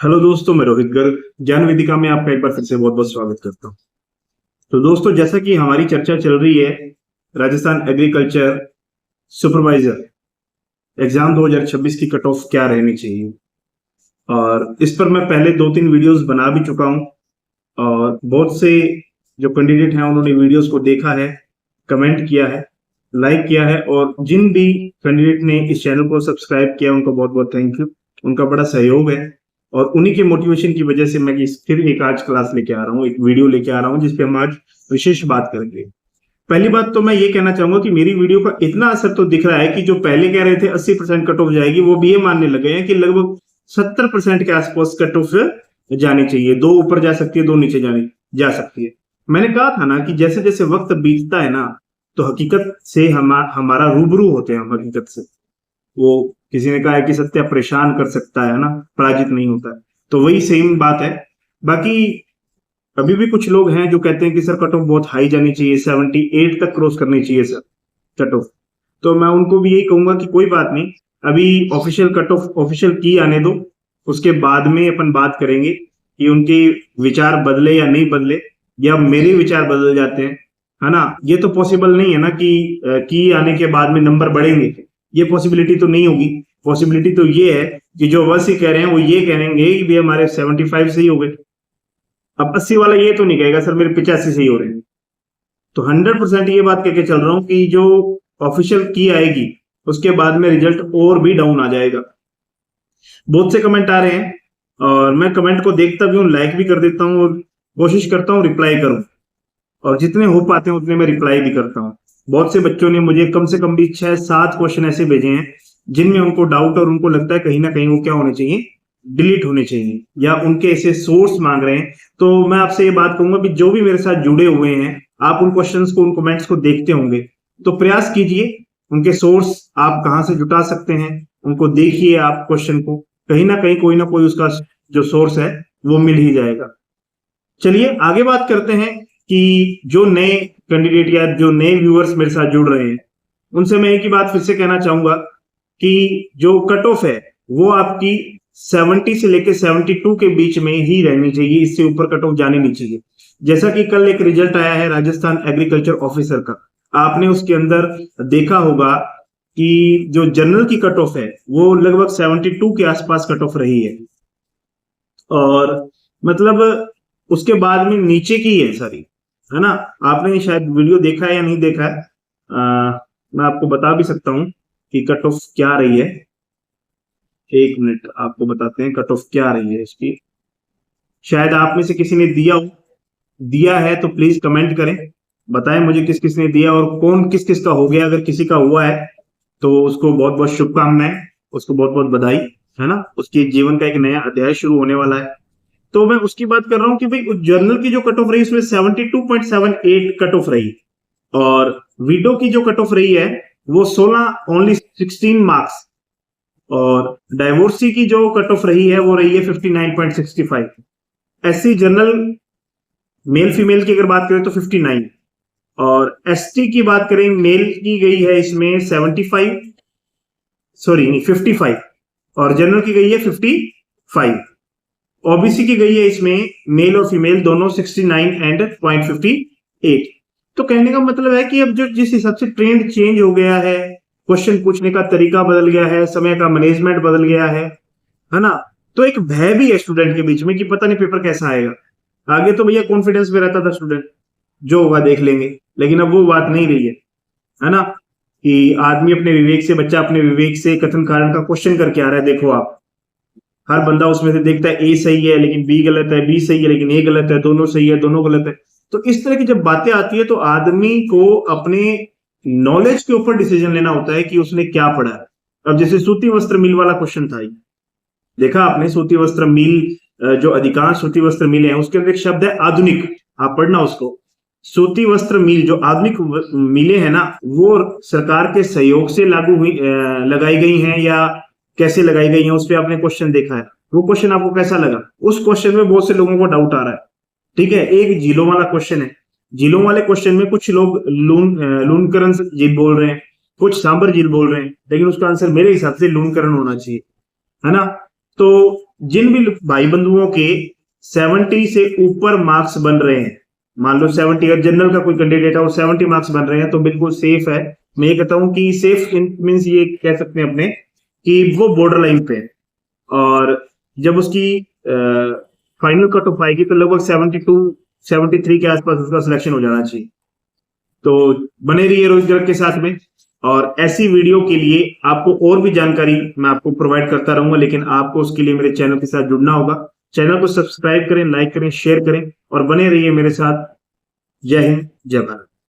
Hello दोस्तों, मैं रोहित गर्ग ज्ञान वेदिका में आपका एक बार फिर से बहुत बहुत स्वागत करता हूँ। तो दोस्तों, जैसा कि हमारी चर्चा चल रही है राजस्थान एग्रीकल्चर सुपरवाइजर एग्जाम 2026 की कट ऑफ क्या रहनी चाहिए, और इस पर मैं पहले 2-3 वीडियोस बना भी चुका हूँ। और बहुत से जो कैंडिडेट हैं उन्होंने वीडियोस को देखा है, कमेंट किया है, लाइक किया है, और जिन भी कैंडिडेट ने इस चैनल को सब्सक्राइब किया उनको बहुत बहुत थैंक यू। उनका बड़ा सहयोग है और उन्हीं के मोटिवेशन की वजह से मैं फिर एक आज क्लास लेके आ रहा हूँ, एक वीडियो लेके आ रहा हूँ जिसपे हम आज विशेष बात करेंगे। पहली बात तो मैं ये कहना चाहूंगा कि मेरी वीडियो का इतना असर तो दिख रहा है कि जो पहले कह रहे थे 80% कट ऑफ जाएगी, वो भी ये मानने लगे हैं कि लगभग 70% के आसपास कट ऑफ जानी चाहिए। 2 ऊपर जा सकती है, 2 नीचे जा सकती है। मैंने कहा था ना कि जैसे जैसे वक्त बीतता है ना, तो हकीकत से हमारा रूबरू होते हैं हम हकीकत से। वो किसी ने कहा है कि सत्य परेशान कर सकता है ना, पराजित नहीं होता है। तो वही सेम बात है। बाकी अभी भी कुछ लोग हैं जो कहते हैं कि सर कट ऑफ बहुत हाई जानी चाहिए, 78 तक क्रॉस करनी चाहिए सर कट ऑफ। तो मैं उनको भी यही कहूंगा कि कोई बात नहीं, अभी ऑफिशियल कट ऑफ ऑफिशियल की आने दो, उसके बाद में अपन बात करेंगे कि उनके विचार बदले या नहीं बदले, या मेरे विचार बदल जाते हैं, है ना। ये तो पॉसिबल नहीं है ना कि आने के बाद में नंबर बढ़ेंगे, ये पॉसिबिलिटी तो नहीं होगी। पॉसिबिलिटी तो ये है कि जो 80 कह रहे हैं वो ये कहेंगे कि भी हमारे 75 से ही हो गए। अब 80 वाला ये तो नहीं कहेगा सर मेरे 85 से ही हो रहे हैं। तो 100% ये बात कह के चल रहा हूं कि जो ऑफिशियल की आएगी उसके बाद में रिजल्ट और भी डाउन आ जाएगा। बहुत से कमेंट आ रहे हैं और मैं कमेंट को देखता भी हूँ, लाइक भी कर देता हूँ और कोशिश करता हूँ रिप्लाई करूं, और जितने हो पाते हैं उतने मैं रिप्लाई भी करता हूँ। बहुत से बच्चों ने मुझे कम से कम भी 6-7 क्वेश्चन ऐसे भेजे हैं जिनमें उनको डाउट और उनको लगता है कहीं ना कहीं वो क्या होने चाहिए, डिलीट होने चाहिए, या उनके ऐसे सोर्स मांग रहे हैं। तो मैं आपसे ये बात कहूंगा कि जो भी मेरे साथ जुड़े हुए हैं, आप उन क्वेश्चंस को, उन कमेंट्स को देखते होंगे, तो प्रयास कीजिए उनके सोर्स आप कहाँ से जुटा सकते हैं, उनको देखिए। आप क्वेश्चन को कहीं ना कहीं कोई ना कोई उसका जो सोर्स है वो मिल ही जाएगा। चलिए आगे बात करते हैं कि जो नए कैंडिडेट या जो नए व्यूअर्स मेरे साथ जुड़ रहे हैं उनसे मैं एक ही बात फिर से कहना चाहूंगा कि जो कट ऑफ है वो आपकी 70 से लेकर 72 के बीच में ही रहनी चाहिए, इससे ऊपर कट ऑफ जानी नहीं चाहिए। जैसा कि कल एक रिजल्ट आया है राजस्थान एग्रीकल्चर ऑफिसर का, आपने उसके अंदर देखा होगा कि जो जनरल की कट ऑफ है वो लगभग 72 के आसपास कट ऑफ रही है, और मतलब उसके बाद में नीचे की है सारी, है ना। आपने शायद वीडियो देखा है या नहीं देखा है, मैं आपको बता भी सकता हूं कि कट ऑफ क्या रही है। 1 मिनट आपको बताते हैं कट ऑफ क्या रही है इसकी। शायद आप में से किसी ने दिया है तो प्लीज कमेंट करें, बताएं मुझे किस किस ने दिया और कौन किस किस का हो गया। अगर किसी का हुआ है तो उसको बहुत बहुत शुभकामनाएं, उसको बहुत बहुत बधाई, है ना। उसके जीवन का एक नया अध्याय शुरू होने वाला है। तो मैं उसकी बात कर रहा हूं कि भाई जर्नल की जो कट ऑफ रही उसमें 72.78 कट ऑफ रही, और वीडो की जो कट ऑफ रही है वो 16 मार्क्स, और डाइवोर्सी की जो कट ऑफ रही है वो रही है 59.65। एससी जनरल मेल फीमेल की अगर बात करें तो 59, और एसटी की बात करें मेल की गई है इसमें 75, सॉरी नहीं 55, और जनरल की गई है 55। ओबीसी की गई है इसमें मेल और फीमेल दोनों 69 एंड 0.58। तो कहने का मतलब है कि अब जो जिस हिसाब से ट्रेंड चेंज हो गया है, क्वेश्चन पूछने का तरीका बदल गया है, समय का मैनेजमेंट बदल गया है ना। तो एक भय भी है स्टूडेंट के बीच में कि पता नहीं पेपर कैसा आएगा। आगे तो भैया कॉन्फिडेंस में रहता था स्टूडेंट, जो होगा देख लेंगे, लेकिन अब वो बात नहीं रही है ना। कि आदमी अपने विवेक से, बच्चा अपने विवेक से कथन कारण का क्वेश्चन करके आ रहा है। देखो आप, हर बंदा उसमें से देखता है ए सही है लेकिन बी गलत है, बी सही है लेकिन ए गलत है, दोनों सही है दोनों गलत है। तो इस तरह की जब बातें आती है तो आदमी को अपने नॉलेज के ऊपर डिसीजन लेना होता है कि उसने क्या पढ़ा है। अब जैसे सूती वस्त्र मिल वाला क्वेश्चन था, देखा आपने सूती वस्त्र मिल, जो अधिकांश सूती वस्त्र मिले हैं उसके अंदर एक शब्द है आधुनिक, आप पढ़ना उसको। सूती वस्त्र मिल जो आधुनिक मिले हैं ना, वो सरकार के सहयोग से लागू हुई, लगाई गई हैं या कैसे लगाई गई है, उस पर आपने क्वेश्चन देखा है। वो क्वेश्चन आपको कैसा लगा? उस क्वेश्चन में बहुत से लोगों को डाउट आ रहा है, ठीक है। एक झीलों वाला क्वेश्चन है, झीलों वाले क्वेश्चन में कुछ लोग लूनकरण झील बोल रहे हैं, कुछ सांबर झील बोल रहे हैं, लेकिन उसका आंसर मेरे हिसाब से लूनकरण होना चाहिए, है ना। तो जिन भी भाई बंधुओं के 70 से ऊपर मार्क्स बन रहे हैं, मान लो 70, अगर जनरल का कोई कैंडिडेट है और 70 मार्क्स बन रहे हैं तो बिल्कुल सेफ है। मैं ये कहता हूं कि सेफ मीन्स ये कह सकते हैं अपने कि वो बॉर्डर लाइन पे है, और जब उसकी फाइनल कट ऑफ आएगी तो लगभग 72 73 के आसपास उसका सिलेक्शन हो जाना चाहिए। तो बने रहिए रोहित गर्ग के साथ में, और ऐसी वीडियो के लिए आपको और भी जानकारी मैं आपको प्रोवाइड करता रहूंगा, लेकिन आपको उसके लिए मेरे चैनल के साथ जुड़ना होगा। चैनल को सब्सक्राइब करें, लाइक करें, शेयर करें और बने रहिए मेरे साथ। जय हिंद, जय भारत।